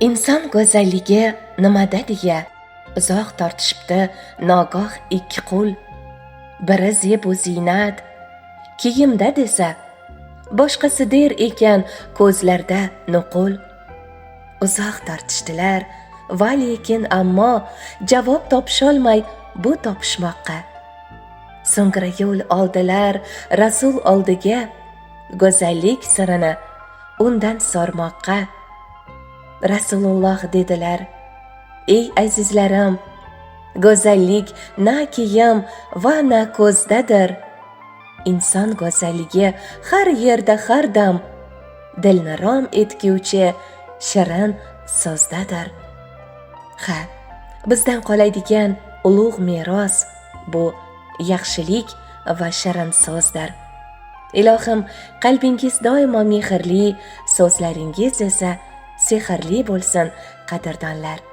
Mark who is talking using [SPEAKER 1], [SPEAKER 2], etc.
[SPEAKER 1] Inson go'zalligi nimada deya uzoq tortishibdi nogoh ikki qo'l. Biri zebu ziynat, kiyimda desa, boshqasi der ekan ko'zlarda nuqul. Uzoq tortishdilar, va lekin ammo javob topisholmay bu topishmoqqa. So'ngra yo'l oldilar Rasul oldiga, go'zallik sirini undan sormoqqa. Rasululloh dedilar: ey azizlarim, go'zallik na kiyim va na ko'zdadir. Inson go'zalligi har yerda har dam, dilni rom etguvchi shirin so'zdadir. Ha, bizdan qoladigan ulug' meros bu yaxshilik va shirin so'zdir. Ilohim, qalbingiz doimo mehrli, so'zlaringiz esa sehrli bo'lsin, qadrdonlar.